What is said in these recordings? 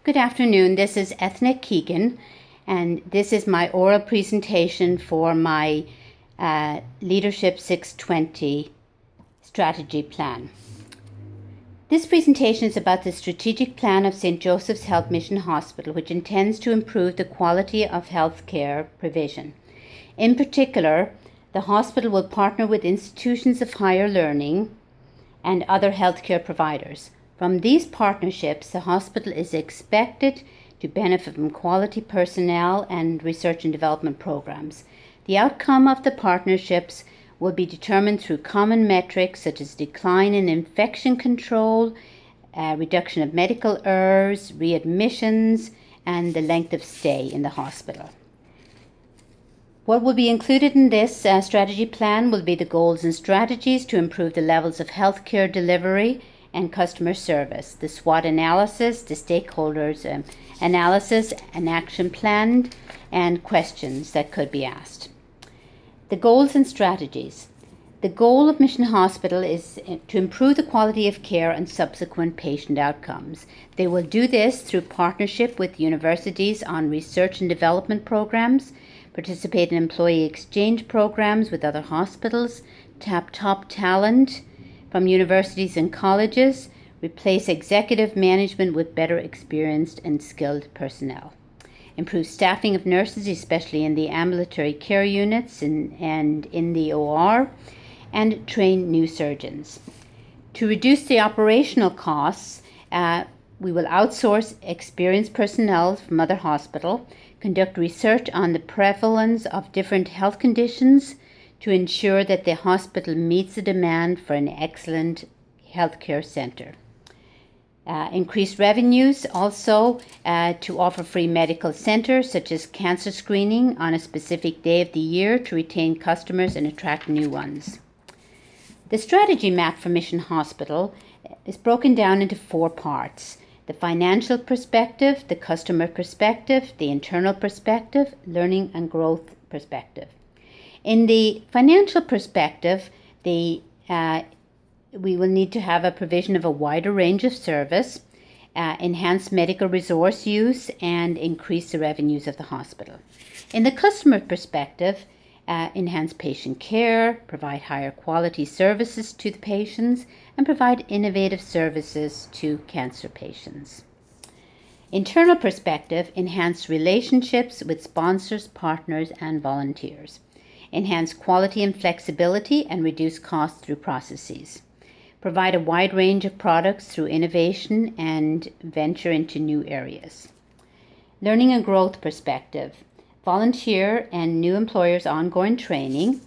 Good afternoon. This is Ethna Keegan, and this is my oral presentation for my Leadership 620 strategy plan. This presentation is about the strategic plan of St. Joseph's Health Mission Hospital, which intends to improve the quality of health care provision. In particular, the hospital will partner with institutions of higher learning and other healthcare providers. From these partnerships, the hospital is expected to benefit from quality personnel and research and development programs. The outcome of the partnerships will be determined through common metrics such as decline in infection control, reduction of medical errors, readmissions, and the length of stay in the hospital. What will be included in this strategy plan will be the goals and strategies to improve the levels of healthcare delivery and customer service, the SWOT analysis, the stakeholders analysis, an action plan, and questions that could be asked. The goals and strategies. The goal of Mission Hospital is to improve the quality of care and subsequent patient outcomes. They will do this through partnership with universities on research and development programs, participate in employee exchange programs with other hospitals, tap top talent from universities and colleges, replace executive management with better experienced and skilled personnel, improve staffing of nurses, especially in the ambulatory care units and in the OR, and train new surgeons. To reduce the operational costs, we will outsource experienced personnel from other hospitals, conduct research on the prevalence of different health conditions to ensure that the hospital meets the demand for an excellent healthcare center. Increased revenues also to offer free medical centers such as cancer screening on a specific day of the year to retain customers and attract new ones. The strategy map for Mission Hospital is broken down into 4 parts: the financial perspective, the customer perspective, the internal perspective, learning and growth perspective. In the financial perspective, we will need to have a provision of a wider range of service, enhance medical resource use, and increase the revenues of the hospital. In the customer perspective, enhance patient care, provide higher quality services to the patients, and provide innovative services to cancer patients. Internal perspective, enhance relationships with sponsors, partners, and volunteers. Enhance quality and flexibility and reduce costs through processes. Provide a wide range of products through innovation and venture into new areas. Learning and growth perspective. Volunteer and new employers' ongoing training.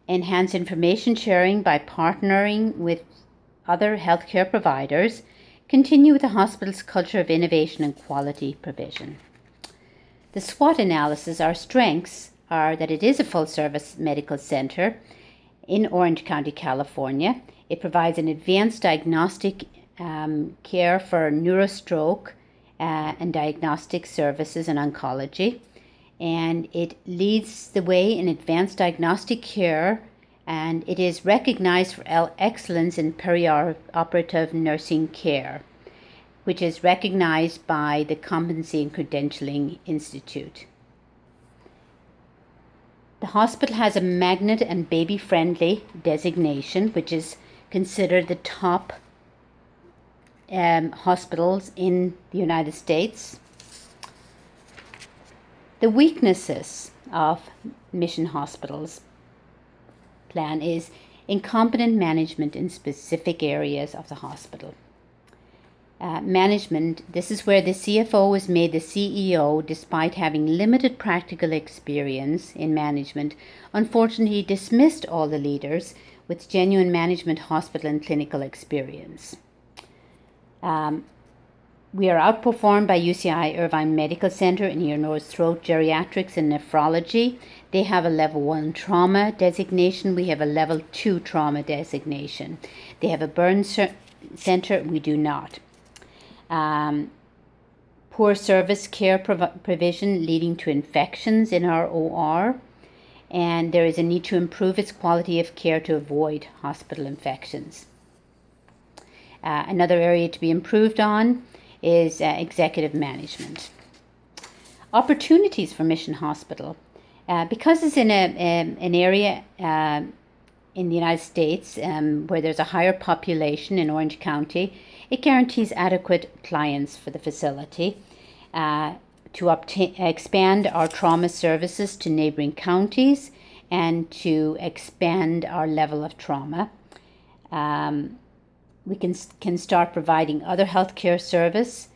Enhance information sharing by partnering with other healthcare providers. Continue with the hospital's culture of innovation and quality provision. The SWOT analysis, our strengths are that it is a full-service medical center in Orange County, California. It provides an advanced diagnostic care for neurostroke and diagnostic services and oncology. And it leads the way in advanced diagnostic care, and it is recognized for excellence in perioperative nursing care, which is recognized by the Competency and Credentialing Institute. The hospital has a magnet and baby-friendly designation, which is considered the top hospitals in the United States. The weaknesses of Mission Hospital's plan is incompetent management in specific areas of the hospital. Management, this is where the CFO was made the CEO despite having limited practical experience in management. Unfortunately, he dismissed all the leaders with genuine management, hospital, and clinical experience. We are outperformed by UCI Irvine Medical Center in ear, nose, throat, geriatrics, and nephrology. They have a level 1 trauma designation. We have a level 2 trauma designation. They have a burn center. We do not. Poor service care provision leading to infections in our OR, and there is a need to improve its quality of care to avoid hospital infections. Another area to be improved on is executive management. Opportunities for Mission Hospital. Because it's in an area in the United States where there's a higher population in Orange County, it guarantees adequate clients for the facility to expand our trauma services to neighboring counties and to expand our level of trauma. We can start providing other healthcare service.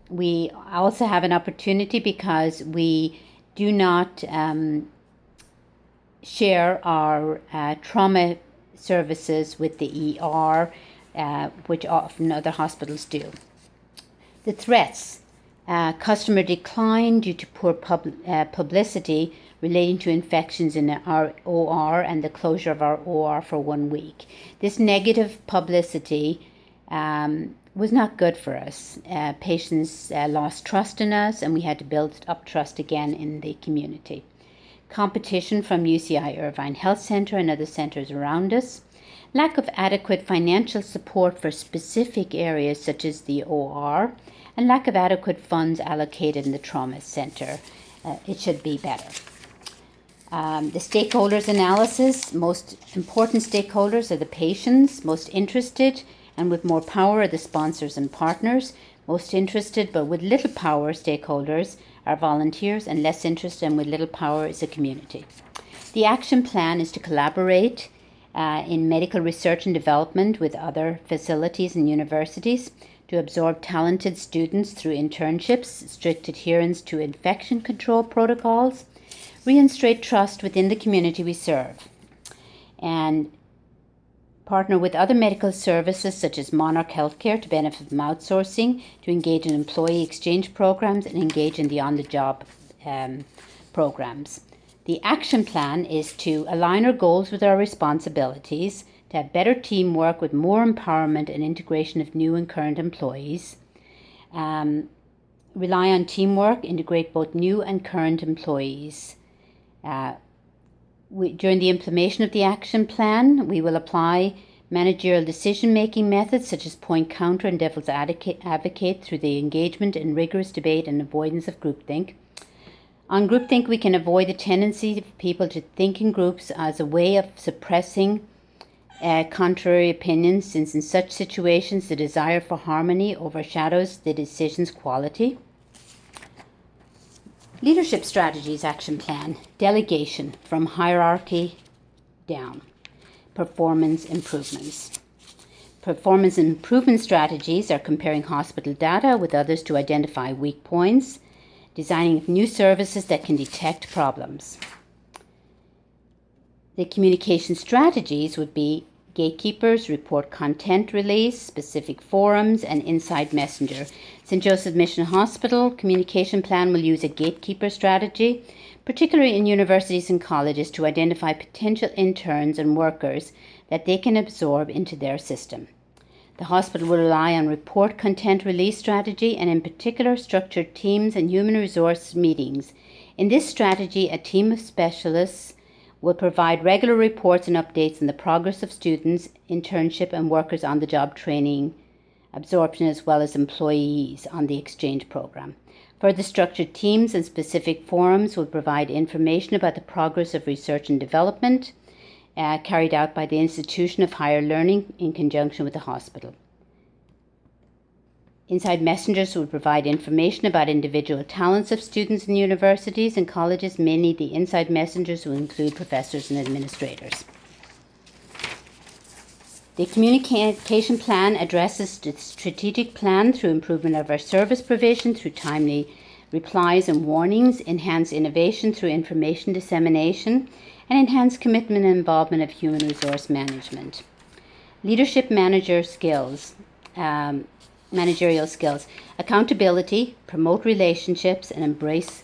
We also have an opportunity because we do not share our trauma services with the ER, which often other hospitals do. The threats: customer decline due to poor publicity relating to infections in our OR and the closure of our OR for 1 week. This negative publicity was not good for us. Patients lost trust in us, and we had to build up trust again in the community. Competition from UCI Irvine Health Center and other centers around us. Lack of adequate financial support for specific areas such as the OR, and lack of adequate funds allocated in the trauma center. It should be better. The stakeholders analysis. Most important stakeholders are the patients. Most interested and with more power are the sponsors and partners. Most interested but with little power stakeholders are volunteers, and less interested and with little power is the community. The action plan is to collaborate in medical research and development with other facilities and universities, to absorb talented students through internships, strict adherence to infection control protocols, reinstate trust within the community we serve, and partner with other medical services such as Monarch Healthcare to benefit from outsourcing, to engage in employee exchange programs, and engage in the on-the-job programs. The action plan is to align our goals with our responsibilities, to have better teamwork with more empowerment and integration of new and current employees, rely on teamwork, integrate both new and current employees. During the implementation of the action plan, we will apply managerial decision-making methods such as point counter and devil's advocate through the engagement and rigorous debate and avoidance of groupthink. On groupthink, we can avoid the tendency of people to think in groups as a way of suppressing contrary opinions, since in such situations the desire for harmony overshadows the decision's quality. Leadership Strategies Action Plan. Delegation from hierarchy down. Performance improvements. Performance improvement strategies are comparing hospital data with others to identify weak points, designing new services that can detect problems. The communication strategies would be gatekeepers, report content release, specific forums, and inside messenger. St. Joseph Mission Hospital communication plan will use a gatekeeper strategy, particularly in universities and colleges, to identify potential interns and workers that they can absorb into their system. The hospital will rely on report content release strategy, and in particular structured teams and human resource meetings. In this strategy, a team of specialists will provide regular reports and updates on the progress of students, internship and workers on the job training absorption, as well as employees on the exchange program. Further structured teams and specific forums will provide information about the progress of research and development carried out by the Institution of Higher Learning in conjunction with the hospital. Inside messengers will provide information about individual talents of students in universities and colleges. Mainly the inside messengers will include professors and administrators. The communication plan addresses the strategic plan through improvement of our service provision, through timely replies and warnings, enhance innovation through information dissemination, and enhance commitment and involvement of human resource management. Leadership managerial skills, accountability, promote relationships, and embrace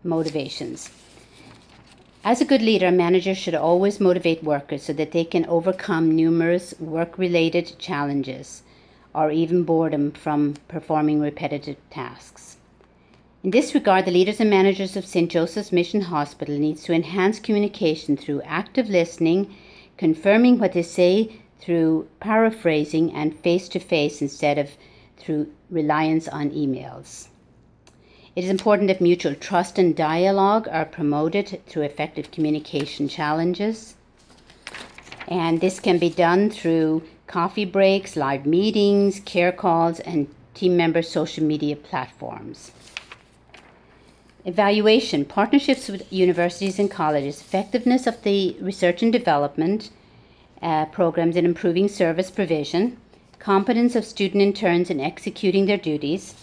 motivations. As a good leader, a manager should always motivate workers so that they can overcome numerous work-related challenges or even boredom from performing repetitive tasks. In this regard, the leaders and managers of St. Joseph's Mission Hospital needs to enhance communication through active listening, confirming what they say through paraphrasing and face-to-face instead of through reliance on emails. It is important that mutual trust and dialogue are promoted through effective communication challenges. And this can be done through coffee breaks, live meetings, care calls, and team member social media platforms. Evaluation, partnerships with universities and colleges, effectiveness of the research and development programs in improving service provision, competence of student interns in executing their duties,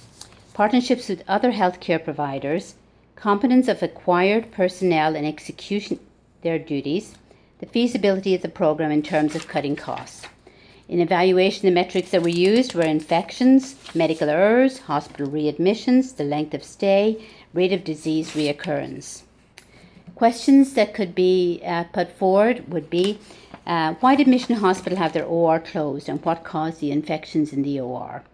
partnerships with other healthcare providers, competence of acquired personnel in executing their duties, the feasibility of the program in terms of cutting costs. In evaluation, the metrics that were used were infections, medical errors, hospital readmissions, the length of stay, rate of disease reoccurrence. Questions that could be put forward would be, why did Mission Hospital have their OR closed and what caused the infections in the OR?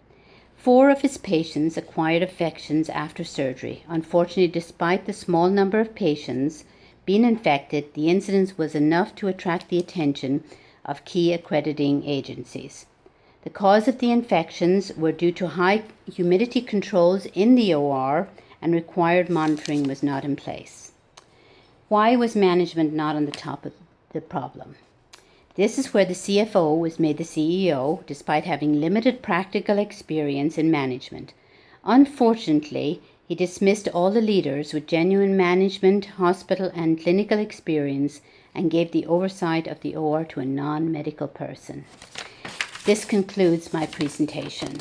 4 of its patients acquired infections after surgery. Unfortunately, despite the small number of patients being infected, the incidence was enough to attract the attention of key accrediting agencies. The cause of the infections were due to high humidity controls in the OR, and required monitoring was not in place. Why was management not on the top of the problem? This is where the CFO was made the CEO, despite having limited practical experience in management. Unfortunately, he dismissed all the leaders with genuine management, hospital, and clinical experience and gave the oversight of the OR to a non-medical person. This concludes my presentation.